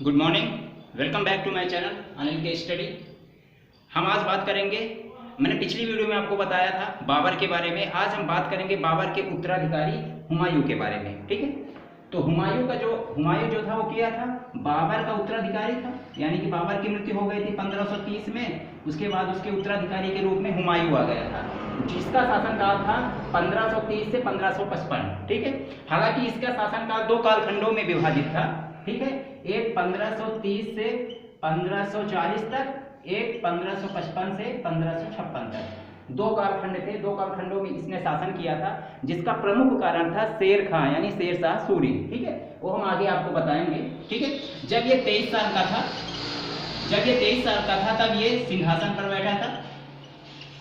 Good morning, welcome back to my channel Anil K study. हम आज बात करेंगे, मैंने पिछली वीडियो में आपको बताया था बाबर के बारे में। आज हम बात करेंगे बाबर के उत्तराधिकारी हुमायूं के बारे में। ठीक है, तो हुमायूं जो था वो क्या था, बाबर का उत्तराधिकारी था। यानी कि बाबर की मृत्यु हो गई थी 1530 में। उसके बाद उसके उत्तराधिकारी के रूप में हुमायूं आ गया था, जिसका शासनकाल था 1530 से 1555। ठीक है, हालांकि इसका शासनकाल दो कालखंडों में विभाजित था। ठीक है, एक 1530 से 1540 तक, एक 1555 से 1556 तक। दो कालखंड थे, दो कालखंडों में इसने शासन किया था, जिसका प्रमुख कारण था शेर खां यानी शेरशाह सूरी। ठीक है, वो हम आगे आपको बताएंगे। ठीक है, जब ये 23 साल का था तब ये सिंहासन पर बैठा था,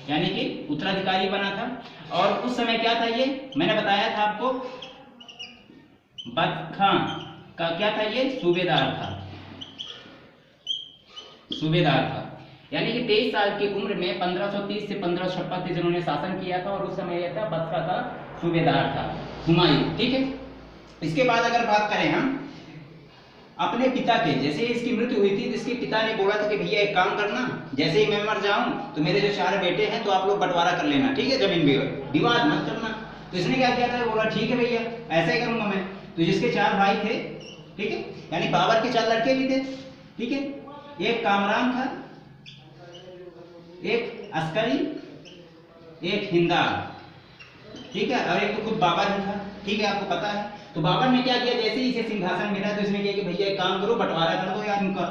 यानी कि उत्तराधिकारी बना था। और उस समय क्या था, ये मैंने बताया था आपको, बख्त खां का क्या था, ये सूबेदार था। यानी कि 23 साल की उम्र में 1530 से 1556 जिन्होंने शासन किया था, और उस समय यह था बख्त का सूबेदार था हुमायूं। ठीक है, इसके बाद अगर बात करें हम अपने पिता के, जैसे इसकी मृत्यु हुई थी तो इसके पिता ने बोला था कि भैया एक काम करना, जैसे ही मैं मर जाऊं तो मेरे जो 4 बेटे हैं तो आप लोग बंटवारा कर लेना। ठीक है, जमीन में विवाद मत करना। तो इसने क्या किया था, बोला ठीक है भैया ऐसा ही करूंगा मैं। तो जिसके 4 भाई थे, ठीक है, यानी बाबर के 4 लड़के भी थे। ठीक है, एक कामरान था, एक अस्करी, एक हिंदार। ठीक है, और एक तो खुद बाबर ही था। ठीक है, आपको पता है। तो बाबर ने क्या किया, जैसे ही इसे सिंहासन मिला तो इसने किया कि भैया एक काम करो, बंटवारा कर दो यार इनका।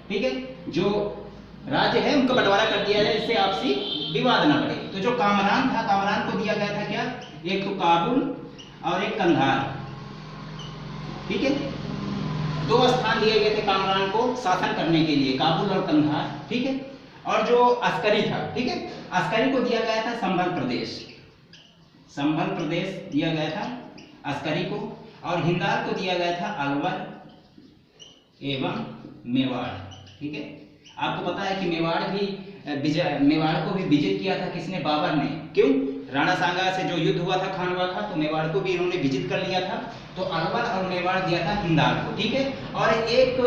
ठीक है, जो राज्य है उनका बंटवारा कर दिया जाए, इससे आपसी विवाद ना बढ़े। तो जो कामरान था, कामरान को दिया गया था क्या, एक तो काबुल और एक कंधार। ठीक है, 2 स्थान दिए गए थे कामरान को शासन करने के लिए, काबुल और कंधार। ठीक है, और जो अस्करी था, ठीक है, अस्करी को दिया गया था संभल प्रदेश दिया गया था अस्करी को, और हिंदार को दिया गया था अलवर एवं मेवाड़। ठीक है, आपको पता है कि मेवाड़ को भी विजिट किया था किसने, बाबर ने। क्यों, राणा सांगा से जो युद्ध हुआ था खानवा का, तो मेवाड़ को भी इन्होंने विजिट कर लिया था। तो अलवर और मेवाड़ दिया था हिंदार को। ठीक है, और एक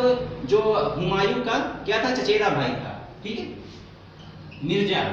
जो हुमायूं का क्या था, चचेरा भाई था। ठीक है, मिर्जा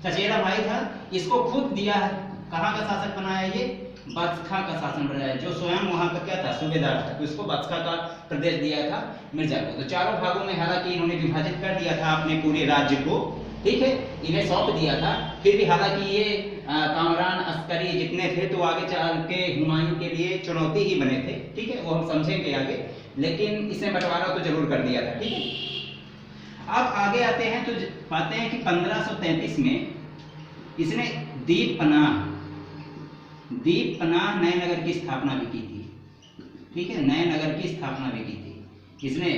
चचेरा भाई था, इसको खुद दिया है, कहाँ का शासक बनाया, ये बख्त खां का शासन बनाया, जो स्वयं वहां का क्या था, सूबेदार था। तो इसको बख्त खां का प्रदेश दिया था मिर्जा को। तो 4 भागों में हालांकि इन्होंने विभाजित कर दिया था अपने पूरे राज्य को। ठीक है, इन्हें सौंप दिया था। फिर भी हालांकि ये कामरान अस्करी जितने थे तो आगे चल के हुमायूं के लिए चुनौती ही बने थे। ठीक है, वो हम समझेंगे आगे, लेकिन इसने बंटवारा तो जरूर कर दिया था। ठीक है, अब आगे आते हैं तो पाते हैं कि 1533 में इसने दीपनाह नए नगर की स्थापना भी की थी। ठीक है, नए नगर की स्थापना भी की थी इसने,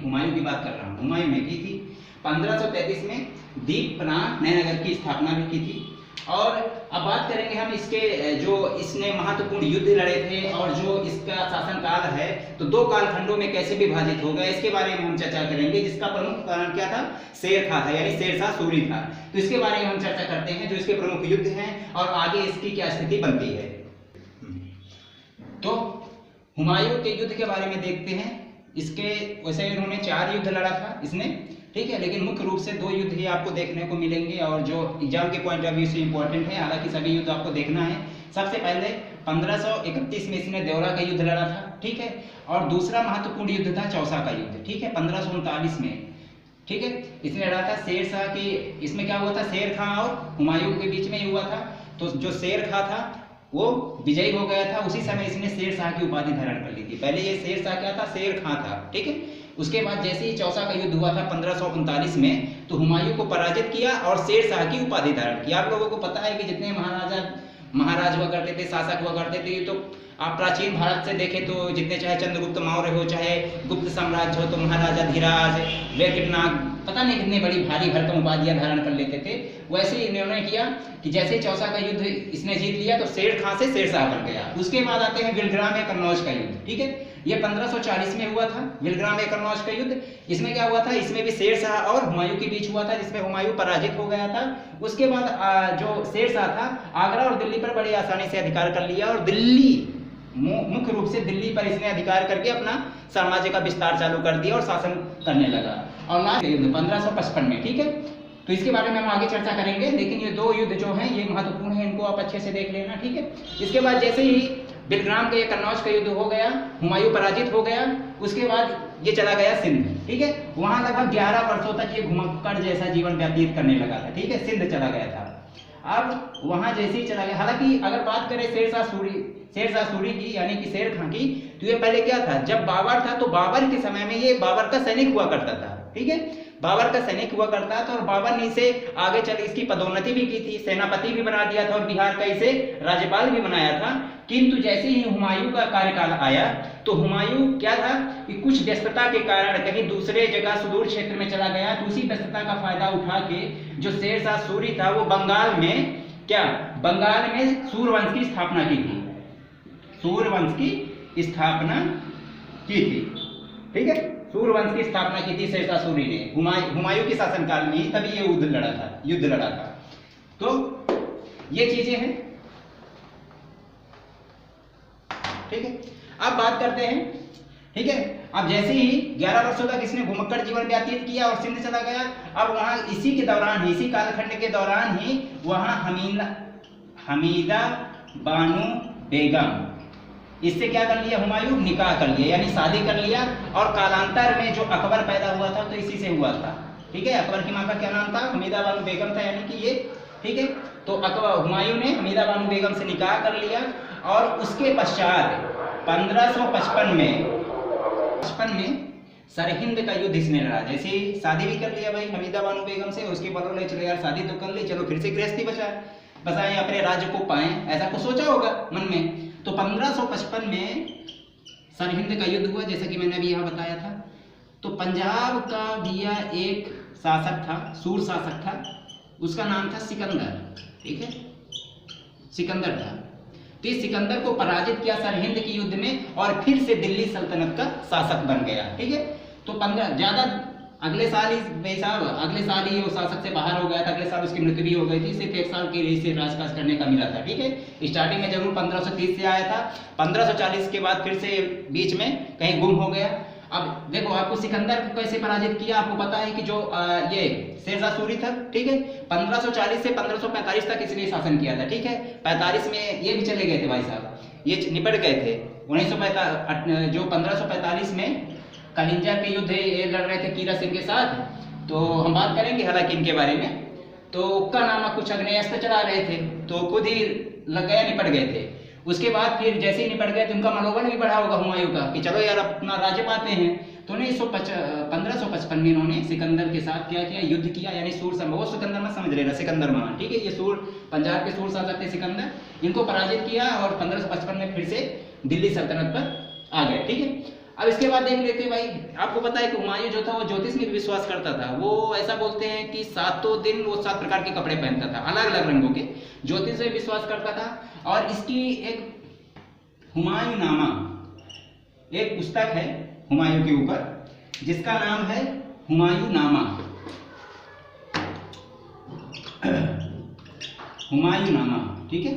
हुमायूं की बात कर रहा हूँ, हुमायूं ने की थी। 1533 में दीपनाह नए नगर की स्थापना भी की थी। और अब बात करेंगे हम इसके, जो इसने महत्वपूर्ण युद्ध लड़े थे और जो इसका शासनकाल है, तो 2 कालखंडों में कैसे विभाजित हो गया, इसके बारे में हम चर्चा करेंगे। जिसका प्रमुख कारण क्या था, शेर खां था, यानी शेरशाह सूरी था। तो इसके बारे में हम चर्चा करते हैं, जो इसके प्रमुख युद्ध हैं और आगे इसकी क्या स्थिति बनती है। तो हुमायूं के युद्ध के बारे में देखते हैं। इसके वैसे इन्होंने 4 युद्ध लड़ा था इसने। ठीक है, लेकिन मुख्य रूप से 2 युद्ध ही आपको देखने को मिलेंगे, और जो एग्जाम के पॉइंट ऑफ व्यू से इंपॉर्टेंट है। हालांकि सभी युद्ध आपको देखना है। सबसे पहले 1531 में इसने देवरा का युद्ध लड़ा था। ठीक है, और दूसरा महत्वपूर्ण युद्ध था चौसा का युद्ध। ठीक है, 1539 में। ठीक है, इसने लड़ा था शेरशाह की, इसमें क्या हुआ था, शेर खां और हुमायूं के बीच में ही हुआ था। तो जो शेर खां था वो विजयी हो गया था। उसी समय इसने शेरशाह की उपाधि धारण कर ली थी। पहले ये शेरशाह क्या था, शेर खां था। ठीक है, उसके बाद जैसे ही चौसा का युद्ध हुआ था 1539 में, तो हुमायूं को पराजित किया और शेरशाह की उपाधि धारण की। आप लोगों को पता है कि जितने महाराज हुआ करते थे, शासक हुआ करते थे, तो आप प्राचीन भारत से देखें तो जितने चाहे चंद्रगुप्त मौर्य हो, चाहे गुप्त साम्राज्य हो, तो महाराजा धीराज, वेंकटनाथ, पता नहीं कितने बड़ी भारी भरकम उपाधियां धारण कर लेते थे। वैसे ही इन्होंने किया कि जैसे चौसा का युद्ध इसने जीत लिया तो शेर खां से शेरशाह बन गया। उसके बाद आते हैं विलग्राम या कन्नौज का युद्ध। ठीक है, ये 1540 में हुआ था, विलग्राम या कन्नौज का युद्ध। इसमें क्या हुआ था, इसमें भी शेरशाह और हुमायूं के बीच हुआ था, जिसमें हुमायूं पराजित हो गया था। उसके बाद जो शेरशाह था, आगरा और दिल्ली पर बड़ी आसानी से अधिकार कर लिया और दिल्ली मुख्य रूप से दिल्ली पर इसने अधिकार करके अपना साम्राज्य का विस्तार चालू कर दिया और शासन करने लगा। और लास्ट युद्ध 1555 में, ठीक है, तो इसके बारे में हम आगे चर्चा करेंगे, लेकिन ये दो युद्ध जो हैं ये महत्वपूर्ण है, इनको आप अच्छे से देख लेना, ठीक है। इसके बाद जैसे ही बिलग्राम का, ये कन्नौज का युद्ध हो गया, हुमायूं पराजित हो गया, उसके बाद ये चला गया सिंध, ठीक है। वहां लगभग 11 वर्षों तक ये घुमक्कड़ जैसा जीवन व्यतीत करने लगा था, ठीक है, सिंध चला गया था। अब वहां जैसे ही चला गया, हालांकि अगर बात करें शेरशाह सूरी की यानी कि शेर खां की, तो ये पहले क्या था, जब बाबर था तो बाबर के समय में ये बाबर का सैनिक हुआ करता था, ठीक है, बाबर का सैनिक हुआ करता था। और बाबर ने इसे आगे चल इसकी पदोन्नति भी की थी, सेनापति भी बना दिया था और बिहार का इसे राज्यपाल भी बनाया था। किंतु जैसे ही हुमायूं का कार्यकाल आया तो हुमायूं क्या था कि कुछ व्यस्तता के कारण कहीं दूसरे जगह सुदूर क्षेत्र में चला गया, तो उसी व्यस्तता का फायदा उठा के जो शेरशाह सूरी था वो बंगाल में सूर्यवंश की स्थापना की थी, सूर्यवंश की स्थापना की थी, ठीक है, सूर्यवंश की स्थापना की थी शेरशाह सूरी ने हुमायूं के शासनकाल में ही, तभी ये युद्ध लड़ा था। तो ये चीजें हैं, ठीक है। अब बात करते हैं, ठीक है, अब जैसे ही 11 वर्षों तक इसने घुमक्कड़ जीवन व्यतीत किया और सिंध चला गया। अब वहां इसी कालखंड के दौरान ही वहां हमीदा बानो बेगम, इससे क्या कर लिया हुमायूं, निकाह कर लिया यानी शादी कर लिया। और कालांतर में जो अकबर पैदा हुआ था तो इसी से हुआ था, ठीक है। अकबर की माँ का क्या नाम था, हमीदा बानो बेगम था, यानी कि ये, ठीक है। तो हुमायूं ने हमीदा बानो बेगम से निकाह कर लिया और उसके पश्चात 1555 में सरहिंद का युद्ध इसने लड़ा। जैसे शादी भी कर लिया भाई हमीदा बानो बेगम से, उसके बदले चलो यार शादी तो कर ली, चलो फिर से गृहस्थी बसाए, अपने राज्य को पाएं, ऐसा कुछ सोचा होगा मन में। तो 1555 में सरहिंद का युद्ध हुआ, जैसा कि मैंने अभी यहाँ बताया था। तो पंजाब का भी एक शासक था, सूर शासक था, उसका नाम था सिकंदर, ठीक है, सिकंदर था। तो इस सिकंदर को पराजित किया सरहिंद के युद्ध में और फिर से दिल्ली सल्तनत का शासक बन गया, ठीक है। तो अगले साल ही वो शासक से बाहर हो गया था, अगले साल उसकी मृत्यु भी हो गई थी, सिर्फ 1 साल के लिए इसे राजकाज करने का मिला था, ठीक है। स्टार्टिंग में जरूर 1530 से आया था, 1540 के बाद फिर से बीच में कहीं गुम हो गया। अब देखो, आपको सिकंदर को कैसे पराजित किया आपको पता है कि जो ये शेरशाह सूरी था, ठीक है, 1540 से 1545 तक इसने शासन किया था, ठीक है। 45 में ये भी चले गए थे भाई साहब, ये निपट गए थे। 1545 में कलिंजर के युद्ध ये लड़ रहे थे कीरा सिंह के साथ, तो हम बात करेंगे हालांकि इनके बारे में। तो उक्का नामक कुछ आग्नेयास्त्र चला रहे थे, तो खुद ही लग गया, निपट गए थे। उसके बाद फिर जैसे ही निपट गए तो उनका मनोबल भी बढ़ा होगा हुमायूं का कि चलो यार अपना राज्य पाते हैं। तो 1555 में इन्होंने सिकंदर के साथ क्या किया, युद्ध किया, यानी सूर वो सिकंदर मत समझ लेना, सिकंदर महान, ठीक है, ये पंजाब के सूर शासक थे सिकंदर, इनको पराजित किया और 1555 में फिर से दिल्ली सल्तनत पर आ गए, ठीक है। अब इसके बाद देख लेते हैं भाई, आपको पता है कि हुमायूं जो था वो ज्योतिष में भी विश्वास करता था। वो ऐसा बोलते हैं कि 7 दिन वो 7 प्रकार के कपड़े पहनता था, अलग अलग रंगों के, ज्योतिष में विश्वास करता था। और इसकी एक हुमायूंनामा एक पुस्तक है हुमायूं के ऊपर, जिसका नाम है हुमायूंनामा। हुमायूंनामा, ठीक है।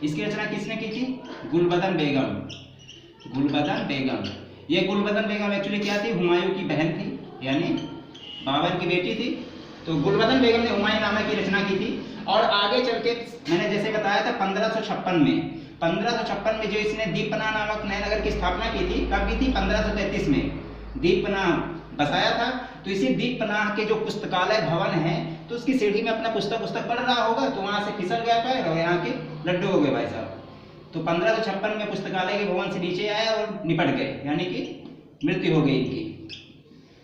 इसकी रचना किसने की थी, गुलबदन बेगम। ये गुलबदन बेगम एक्चुअली क्या थी, हुमायूं की बहन थी, यानी बाबर की बेटी थी। तो गुलबदन बेगम ने हुमायूंनामा की रचना की थी। और आगे चल के मैंने जैसे बताया था 1556 में जो इसने दीपना नामक नए नगर की स्थापना की थी, कब की थी, 1533 में दीपना बसाया था। तो इसी दीपना के जो पुस्तकालय भवन है, तो उसकी सीढ़ी में अपना पुस्तक पढ़ रहा होगा, तो वहां से फिसल गया पैर और यहाँ के लड्डू हो गए भाई साहब। तो 1556 में पुस्तकालय के भवन से नीचे आया और निपट गए, यानी कि मृत्यु हो गई इनकी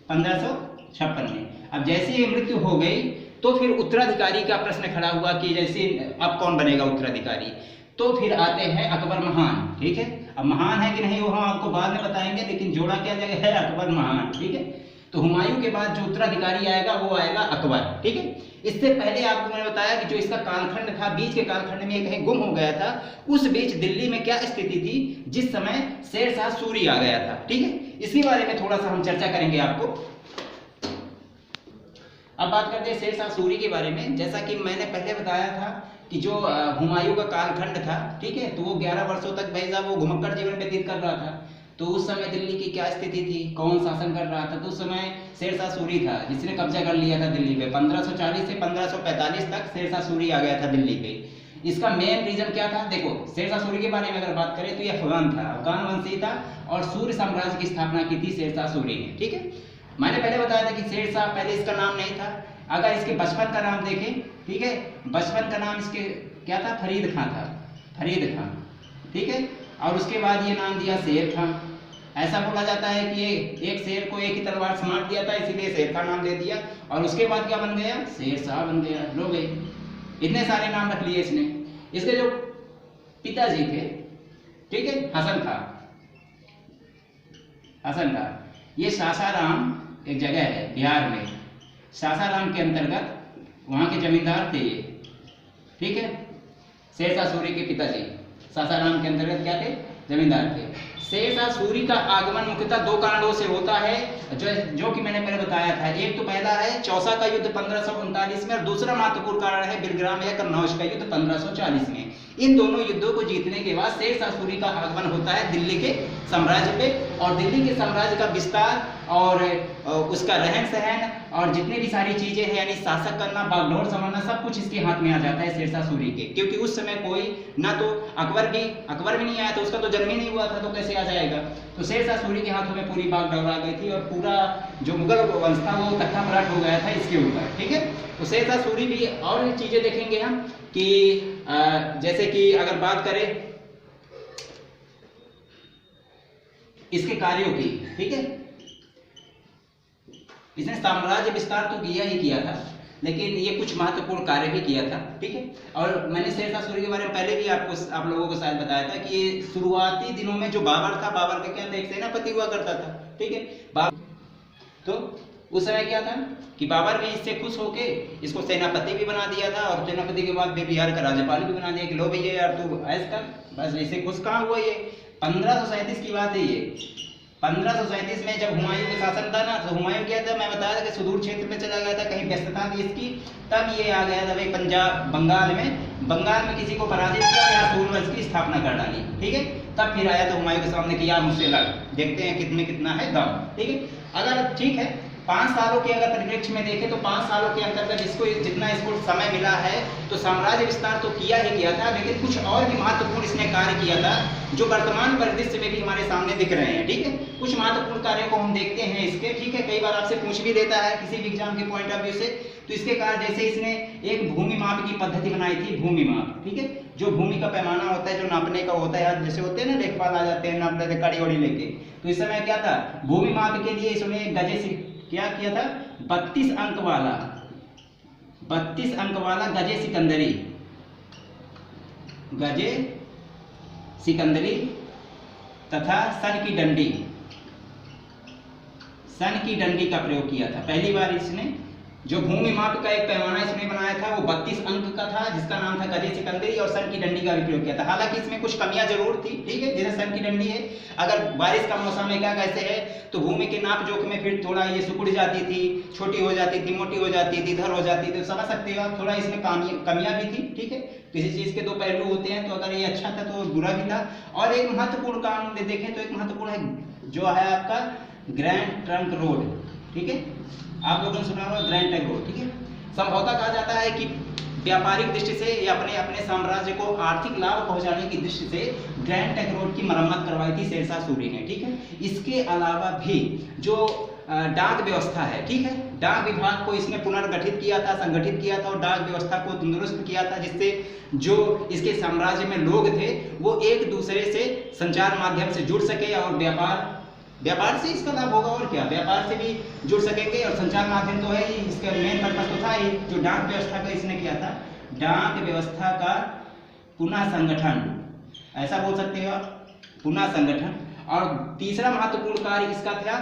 1556 में। अब जैसे ही मृत्यु हो गई तो फिर उत्तराधिकारी का प्रश्न खड़ा हुआ कि जैसे अब कौन बनेगा उत्तराधिकारी। तो फिर आते हैं अकबर महान, ठीक है। अब महान है कि नहीं वो हम आपको बाद में बताएंगे, लेकिन जोड़ा क्या जगह है, अकबर महान, ठीक है। तो हुमायूं के बाद जो उत्तराधिकारी आएगा वो आएगा अकबर, ठीक है। इससे पहले आपको मैंने बताया कि जो इसका कालखंड था, बीच के कालखंड में कहीं गुम हो गया था, उस बीच दिल्ली में क्या स्थिति थी जिस समय शेरशाह सूरी आ गया था, ठीक है। इसी बारे में थोड़ा सा हम चर्चा करेंगे आपको। अब बात करते हैं शेरशाह सूरी के बारे में। जैसा कि मैंने पहले बताया था कि जो हुमायूं का कालखंड था, ठीक है, तो वो 11 वर्षों तक भाई साहब वो घुमक्कड़ जीवन व्यतीत कर रहा था। तो उस समय दिल्ली की क्या स्थिति थी, कौन शासन कर रहा था, तो उस समय शेरशाह सूरी था जिसने कब्जा कर लिया था दिल्ली पे। 1540 से 1545 तक शेरशाह सूरी आ गया था दिल्ली पे। इसका मेन रीजन क्या था, देखो शेरशाह सूरी के बारे में अगर बात करें तो ये अफगान था, अफगान वंशी था और सूर्य साम्राज्य की स्थापना की थी शेरशाह सूरी ने, ठीक है। मैंने पहले बताया था कि शेरशाह पहले इसका नाम नहीं था। अगर इसके बचपन का नाम देखें, ठीक है, बचपन का नाम इसके क्या था, फरीद खां था, फरीद खां, ठीक है। और उसके बाद ये नाम दिया शेर खां। ऐसा बोला जाता है कि एक शेर को एक ही तलवार से मार दिया था, इसीलिए शेर खां नाम दे दिया। और उसके बाद क्या बन गया, शेरशाह बन गया। लो भाई इतने सारे नाम रख लिए इसने। इसके जो पिताजी थे, ठीक है, हसन खां, हसन खां, ये सासाराम एक जगह है बिहार में, सासाराम के अंतर्गत वहां के जमींदार थे ये, ठीक है। शेरशाह सूरी के पिताजी सासाराम के अंतर्गत क्या थे, जमींदार थे। शेरशाह सूरी का आगमन मुख्यतः दो कारणों से होता है, जो कि मैंने पहले बताया था। एक तो पहला है चौसा का युद्ध 1539 में, और दूसरा महत्वपूर्ण कारण है बिलग्राम या कन्नौज का युद्ध 1540 में। इन दोनों युद्धों को जीतने के बाद शेरशाह सूरी का आगमन होता है दिल्ली के साम्राज्य पे, और दिल्ली के साम्राज्य का विस्तार और उसका रहन सहन और जितने भी सारी चीजें हैं, यानी शासक करना, बागडोर संभालना, सब कुछ इसके हाथ में आ जाता है शेरशाह सूरी के। क्योंकि उस समय कोई ना तो अकबर भी नहीं आया, तो उसका तो जन्म ही नहीं हुआ था, तो कैसे आ जाएगा। तो शेरशाह सूरी के हाथों में पूरी बागडोर आ गई थी और पूरा जो मुगल वंश था वो तख्ता पलट हो गया था इसके ऊपर, ठीक है। तो शेरशाह सूरी भी और चीजें देखेंगे हम कि जैसे कि अगर बात करें इसके कार्यों की, ठीक है, इसने साम्राज्य विस्तार तो किया ही किया था, लेकिन ये कुछ महत्वपूर्ण कार्य भी किया था, ठीक है। और मैंने शेरशाह सूरी के बारे में पहले भी आप लोगों को शायद बताया था कि ये शुरुआती दिनों में जो बाबर था, बाबर का क्या था, एक सेनापति हुआ करता था, ठीक है। तो उस समय क्या था कि बाबर भी इससे खुश होके इसको सेनापति भी बना दिया था, और सेनापति के बाद बिहार का राज्यपाल भी बना दिया कि लो भैया यार तू ऐसा कर, बस ऐसे खुश कहाँ हुआ। ये 1537 की बात है। ये 1537 में जब हुमायूं का शासन था ना, तो हुमायूं क्या था, मैं बताया था कि सुदूर क्षेत्र में चला गया था, कहीं व्यस्तता थी इसकी, तब ये आ गया था भाई पंजाब, बंगाल में किसी को पराजित किया, यहाँ सूर्यवंश की स्थापना कर डाली, ठीक है। तब फिर आया तो हुमायूं के सामने कि यार मुझसे लड़, देखते हैं कितना है दम, ठीक है। अगर ठीक है 5 सालों के अगर परिप्रेक्ष्य में देखें तो 5 सालों के अंतर्गत जितना इसको समय मिला है, तो साम्राज्य विस्तार तो किया ही किया था, लेकिन कुछ और भी महत्वपूर्ण इसने कार्य किया था जो वर्तमान परिदृश्य में भी हमारे सामने दिख रहे हैं, ठीक है। कुछ महत्वपूर्ण कार्यों को हम देखते हैं इसके, ठीक है। कई बार आपसे पूछ भी देता है किसी भी एग्जाम के पॉइंट ऑफ व्यू से। तो इसके कार्य जैसे इसने एक भूमि माप की पद्धति बनाई थी, भूमि माप, ठीक है, जो भूमि का पैमाना होता है, जो नापने का होता है, जैसे होते हैं ना लेखपाल आ जाते हैं नापने कड़ी वड़ी लेके। तो इस समय क्या था, भूमि माप के लिए इसने गजे से क्या किया था, 32 अंक वाला गजे सिकंदरी तथा सन की डंडी का प्रयोग किया था। पहली बार इसने जो भूमि माप का एक पैमाना इसने बनाया था वो 32 अंक का था, जिसका नाम था गजे सिकंदरी, और सन की डंडी का भी प्रयोग किया था। हालांकि इसमें कुछ कमियां जरूर थी, ठीक है। जैसे सन की डंडी है, अगर बारिश का मौसम है क्या कैसे है, तो भूमि के नाप जोख में फिर थोड़ा ये सिकुड़ जाती थी, छोटी हो जाती थी, मोटी हो जाती थी, इधर हो जाती थी, समझ सकते हो आप। थोड़ा इसमें कमियां भी थी, ठीक है। किसी चीज के दो पहलू होते हैं, तो अगर ये अच्छा था तो बुरा भी था। और एक महत्वपूर्ण काम देखें तो एक महत्वपूर्ण है जो है आपका ग्रैंड ट्रंक रोड, ठीक है। आप लोगों ने सुना होगा ग्रैंड ट्रंक रोड, ठीक है। संभवतः कहा जाता है कि व्यापारिक दृष्टि से या अपने साम्राज्य को आर्थिक लाभ पहुंचाने की दृष्टि से ग्रैंड ट्रंक रोड की मरम्मत करवाई थी शेरशाह सूरी ने, ठीक है। इसके अलावा भी जो डाक व्यवस्था है, ठीक है, डाक विभाग को इसने पुनर्गठित किया था, संगठित किया था, और डाक व्यवस्था को तंदुरुस्त किया था, जिससे जो इसके साम्राज्य में लोग थे वो एक दूसरे से संचार माध्यम से जुड़ सके, और व्यापार से इसका लाभ होगा, और क्या, व्यापार से भी जुड़ सकेंगे। और संचार माध्यम तो है ही, इसका मेन पर्पस तो था ही। जो डाक व्यवस्था का इसने किया था, डाक व्यवस्था का पुनः संगठन, ऐसा बोल सकते हो आप, पुनः संगठन। और तीसरा महत्वपूर्ण कार्य इसका था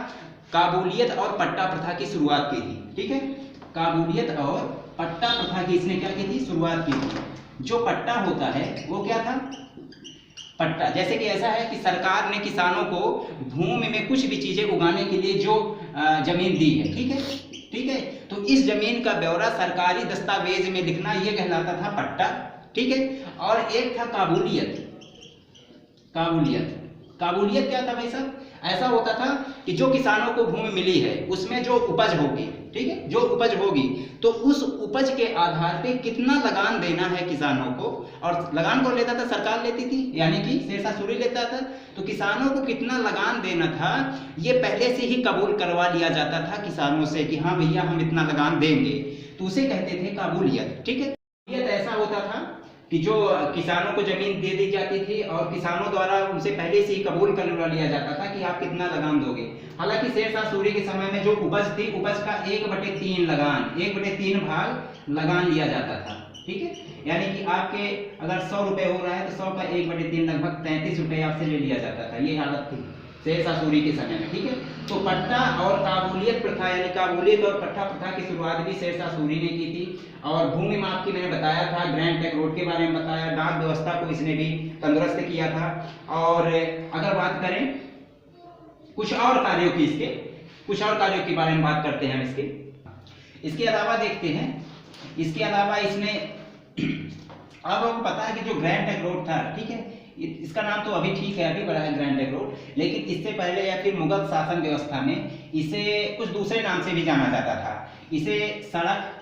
काबूलियत और पट्टा प्रथा की शुरुआत की थी, ठीक है। काबूलियत और पट्टा प्रथा की इसने क्या की थी, शुरुआत की थी। जो पट्टा होता है वो क्या था, पट्टा जैसे कि ऐसा है कि सरकार ने किसानों को भूमि में कुछ भी चीजें उगाने के लिए जो जमीन दी है, ठीक है, ठीक है। तो इस जमीन का ब्यौरा सरकारी दस्तावेज में लिखना ये कहलाता था पट्टा, ठीक है। और एक था काबूलियत। काबूलियत क्या था भाई साहब? ऐसा होता था कि जो किसानों को भूमि मिली है उसमें जो उपज होगी, ठीक है, जो उपज होगी तो उस उपज के आधार पे कितना लगान देना है किसानों को, और लगान कौन लेता था? सरकार लेती थी, यानी कि शेरशाह सूरी लेता था। तो किसानों को कितना लगान देना था ये पहले से ही कबूल करवा लिया जाता था किसानों से कि हाँ भैया हम इतना लगान देंगे, तो उसे कहते थे काबूलियत, ठीक है। काबूलियत ऐसा होता था कि जो किसानों को जमीन दे दी जाती थी और किसानों द्वारा उनसे पहले से ही कबूल करवा लिया जाता था कि आप कितना लगान दोगे। हालांकि शेरशाह सूरी के समय में जो उपज थी, उपज का 1/3 लगान, 1/3 भाग लगान लिया जाता था, ठीक है। यानी कि आपके अगर 100 रुपए हो रहा है तो 100 का 1/3 लगभग 33 रुपए आपसे ले लिया जाता था। ये हालत थी शेरशाह सूरी के समय में, ठीक है। तो पट्टा और काबूलियत प्रथा, यानी काबूलियत और पट्टा प्रथा की शुरुआत भी शेरशाह सूरी ने की थी। और भूमि माप की मैंने बताया था, ग्रैंड ट्रैंक रोड के बारे में बताया, डाक व्यवस्था को इसने भी तंदुरुस्त किया था। और अगर बात करें कुछ और कार्यों की, कुछ और कार्यों के बारे में बात करते हैं इसके अलावा देखते हैं, इसके अलावा इसने अब आपको पता है कि जो ग्रैंड ट्रैंक रोड था, ठीक है, इसका नाम तो अभी ठीक है, अभी बड़ा है ग्रैंड ट्रैंक रोड, लेकिन इससे पहले या फिर मुगल शासन व्यवस्था में इसे कुछ दूसरे नाम से भी जाना जाता था। इसे सड़क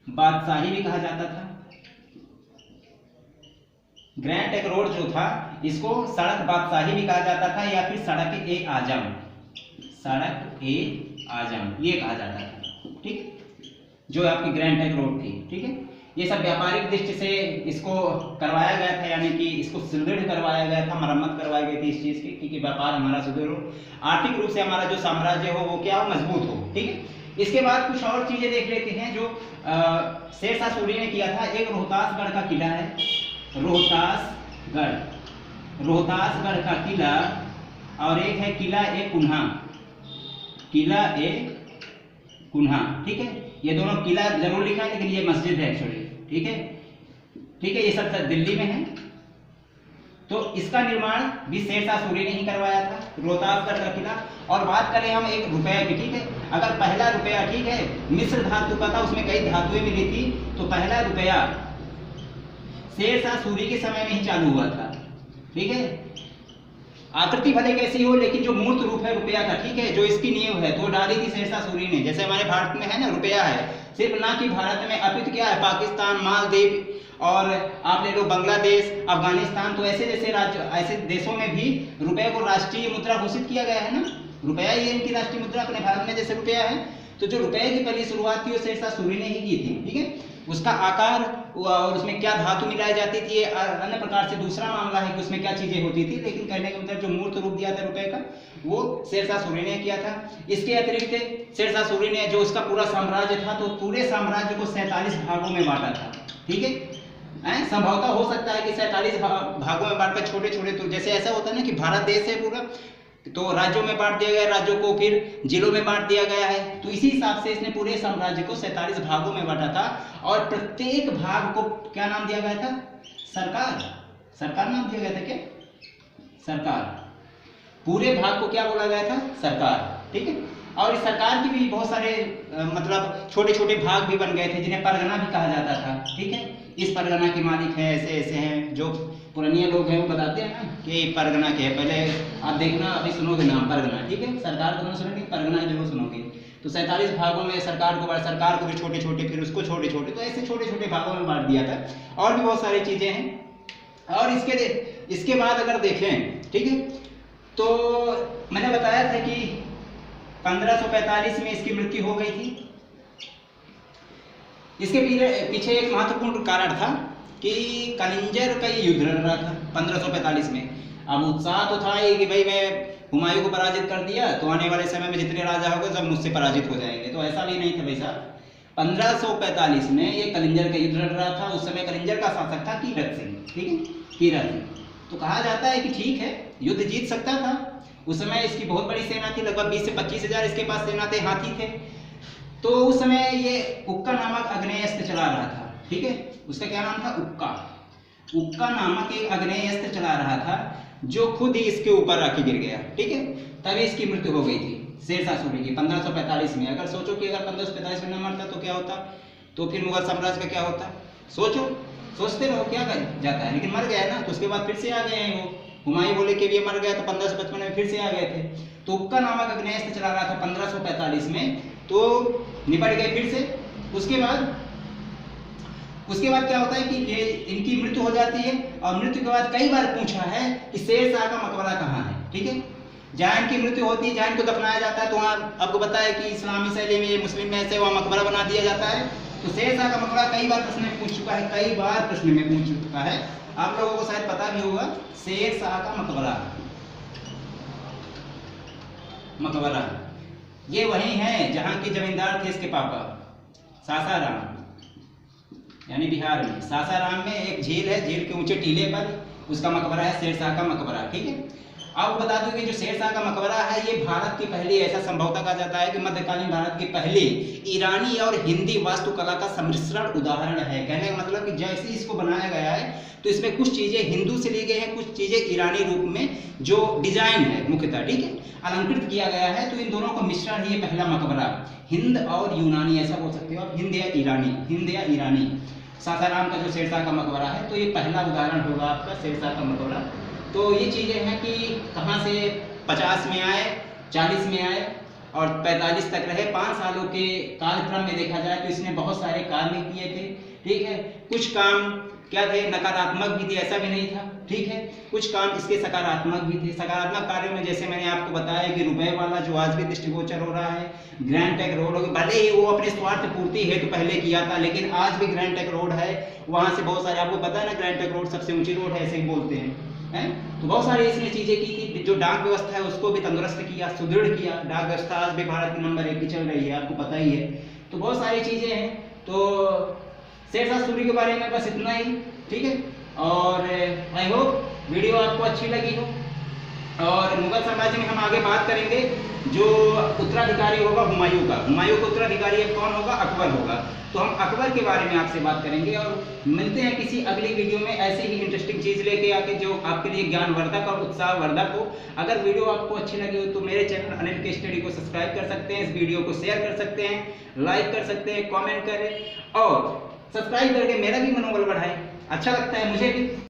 बादशाही भी कहा जाता था। ग्रैंड ट्रैंक रोड जो था इसको सड़क बादशाही भी कहा जाता था या फिर सड़क ए आजम, ये कहा जाता था, ठीक, जो आपकी ग्रैंड ट्रैंक रोड थी, ठीक है। ये सब व्यापारिक दृष्टि से इसको करवाया गया था, यानी कि इसको सुदृढ़ करवाया गया था, मरम्मत करवाई गई थी इस चीज की कि व्यापार हमारा सुदृढ़ हो, आर्थिक रूप से हमारा जो साम्राज्य हो वो क्या हो, मजबूत हो, ठीक है। इसके बाद कुछ और चीजें देख लेते हैं जो शेरशाह सूरी ने किया था। एक रोहतासगढ़ का किला है, रोहतासगढ़ का किला, और एक है किला ए कुन्हा, ठीक है। ये दोनों किला जरूर लिखा है, लेकिन ये मस्जिद है एक्चुअली, ठीक है, ये सब दिल्ली में है। तो इसका निर्माण भी शेरशाह सूरी ने ही करवाया था, रोहतासगढ़ का किला। और बात करें हम एक रुपए की, ठीक है, अगर पहला रुपया, ठीक है, मिस्र धातु का था, उसमें कई धातुएं मिली थी, तो पहला रुपया शेरशाह सूरी के समय में ही चालू हुआ था, ठीक है। आकृति भले कैसी हो, लेकिन जो मूर्त रूप है रुपया का, ठीक है, जो इसकी नींव है तो डाली थी शेरशाह सूरी ने। जैसे हमारे भारत में है ना रुपया है, सिर्फ ना कि भारत में, अपितु क्या है, पाकिस्तान, मालदीव और आप ले लो बांग्लादेश, अफगानिस्तान, तो ऐसे जैसे राज्य, ऐसे देशों में भी रुपये को राष्ट्रीय मुद्रा घोषित किया गया है ना। रुपया ही इनकी राष्ट्रीय मुद्रा, अपने भारत में जैसे रुपया है। तो जो रुपये की पहली शुरुआत थी वो शेरशाह सूरी ने ही की थी, ठीक है। उसका आकार और उसमें क्या धातु मिलाई जाती थी अन्य प्रकार से दूसरा मामला है कि उसमें क्या चीजें होती थी, लेकिन कहने का मतलब जो मूर्त रूप दिया था रुपए का वो शेरशाह सूरी ने किया था। इसके अतिरिक्त शेरशाह सूरी ने जो उसका पूरा साम्राज्य था, तो पूरे साम्राज्य को 47 भागों में बांटा था, ठीक है। संभवतः हो सकता है कि 47 भागों में बांटकर छोटे छोटे, तो जैसे ऐसा होता है ना कि भारत देश है पूरा, तो राज्यों में बांट दिया गया, राज्यों को फिर जिलों में बांट दिया गया है। तो इसी हिसाब से इसने पूरे साम्राज्य को 47 भागों में बांटा था। और प्रत्येक भाग को क्या नाम दिया गया था? सरकार नाम दिया गया था। क्या? सरकार। पूरे भाग को क्या बोला गया था? सरकार, ठीक है। और इस सरकार की भी बहुत सारे मतलब छोटे छोटे भाग भी बन गए थे, जिन्हें परगना भी कहा जाता था, ठीक है। इस परगना के मालिक हैं, ऐसे ऐसे हैं, जो पुराने लोग हैं वो बताते हैं ना कि परगना के है। पहले आप देखना, अभी सुनोगे नाम परगना, ठीक है। सरकार तो नहीं सुनोगे, परगना जरूर सुनोगे। तो 47 भागों में सरकार को भी छोटे छोटे, फिर उसको छोटे छोटे, तो ऐसे छोटे छोटे भागों में बांट दिया था। और भी बहुत सारी चीजें हैं। और इसके बाद अगर देखें, ठीक है, तो मैंने बताया था कि 1545 में इसकी मृत्यु हो गई थी। इसके पीछे एक महत्वपूर्ण कारण था कि कलिंजर का ये युद्ध लड़ रहा था 1545 में। अब उत्साह तो था ही कि भाई मैं हुमायूं को पराजित कर दिया, तो आने वाले समय में जितने राजा होंगे सब मुझसे पराजित हो जाएंगे। तो ऐसा भी नहीं था भाई साहब। 1545 में ये कलिंजर का युद्ध लड़ रहा था। उस समय कलिंजर का शासक था कीरत सिंह, ठीक है, कीरत सिंह। तो कहा जाता है कि ठीक है, युद्ध जीत सकता था। उस समय इसकी बहुत बड़ी सेना थी, लगभग 20 से 25 हजार इसके पास सेना थे, हाथी थे। तो उस समय ये उक्का नामक आग्नेयास्त्र चला रहा था, ठीक है। उसका क्या नाम था? उक्का नामक एक आग्नेयास्त्र चला रहा था, जो खुद ही इसके ऊपर आके गिर गया, ठीक है। तभी इसकी मृत्यु हो गई थी। शेरशाह सूरी की 1545 में। अगर सोचो कि अगर 1545 में न मरता तो क्या होता, तो फिर मुगल साम्राज्य का क्या होता। सोचो, सोचते रहो क्या कर जाता है, लेकिन मर गया ना, तो उसके बाद फिर से आ गए हैं वो। हुमायूं बोले कि ये मर गया, तो 1555 में फिर से आ गए थे। तो हुक्का नामक अग्नेस्त्र चला रहा था 1545 में, तो निपट गए फिर से। उसके बाद क्या होता है कि ये इनकी मृत्यु हो जाती है, और मृत्यु के बाद कई बार पूछा है कि शेरशाह का मकबरा कहाँ है। ठीक है, जहाँ इनकी मृत्यु होती है, जहाँ इनको दफनाया जाता है, तो वहाँ आपको पता है कि इस्लामी शैली में, मुस्लिम में ऐसे वहाँ मकबरा बना दिया जाता है। तो शेरशाह का मकबरा कई बार प्रश्न में पूछ चुका है, कई बार प्रश्न में पूछ चुका है, आप लोगों को शायद पता भी होगा। शेरशाह का मकबरा ये वही है जहाँ के जमींदार थे इसके पापा, सासाराम, यानी बिहार में। सासाराम में एक झील है, झील के ऊंचे टीले पर उसका मकबरा है, शेरशाह का मकबरा। ठीक है, अब बता दूं कि जो शेरशाह का मकबरा है, ये भारत की पहली, ऐसा संभवतः कहा जाता है कि मध्यकालीन भारत की पहली ईरानी और हिंदी वास्तुकला का सम्मिश्रण उदाहरण है। कहने का मतलब कि जैसे इसको बनाया गया है, तो इसमें कुछ चीजें हिंदू से ली गई हैं, कुछ चीजें ईरानी रूप में जो डिजाइन है मुख्यतः, ठीक है, अलंकृत किया गया है। तो इन दोनों का मिश्रण ही ये पहला मकबरा, हिंद और यूनानी ऐसा बोल सकते हो आप, हिंद या ईरानी। सासाराम का जो शेरशाह का मकबरा है, तो ये पहला उदाहरण होगा आपका शेरशाह का मकबरा। तो ये चीज़ें हैं कि कहाँ से 50 में आए, 40 में आए और 45 तक रहे। 5 सालों के कालक्रम में देखा जाए तो इसने बहुत सारे कार्य किए थे। ठीक है, कुछ काम क्या थे, नकारात्मक भी थे, ऐसा भी नहीं था। ठीक है, कुछ काम इसके सकारात्मक भी थे। सकारात्मक कार्यों में जैसे मैंने आपको बताया कि रुपए वाला जो आज भी दृष्टिगोचर हो रहा है, ग्रैंड ट्रंक रोड, भले ही वो अपने स्वार्थ पूर्ति हेतु पहले किया था, लेकिन आज भी ग्रैंड ट्रंक रोड है। वहां से बहुत सारे, आपको पता है ना, ग्रैंड ट्रंक रोड सबसे ऊंची रोड है, ऐसे ही बोलते हैं। तो बहुत सारी इसने चीजें की थी। जो डाक व्यवस्था है उसको भी तंदुरुस्त किया, सुदृढ़ किया। डाक व्यवस्था आज भी भारत की नंबर 1 की चल रही है, आपको पता ही है। तो बहुत सारी चीजें हैं। तो शेरशाह सूरी के बारे में बस इतना ही। ठीक है, और आई होप वीडियो आपको अच्छी लगी हो। और मुगल साम्राज्य में हम आगे बात करेंगे जो उत्तराधिकारी होगा हुमायूं का। हुमायूं का उत्तराधिकारी कौन होगा? अकबर होगा। तो हम अकबर के बारे में आपसे बात करेंगे, और मिलते हैं किसी अगली वीडियो में ऐसे ही इंटरेस्टिंग चीज लेके आके जो आपके लिए ज्ञानवर्धक और उत्साहवर्धक हो। अगर वीडियो आपको अच्छी लगी हो तो मेरे चैनल अनिल के स्टडी को सब्सक्राइब कर सकते हैं, इस वीडियो को शेयर कर सकते हैं, लाइक कर सकते हैं, कॉमेंट करें और सब्सक्राइब करके मेरा भी मनोबल बढ़ाएं। अच्छा लगता है मुझे भी।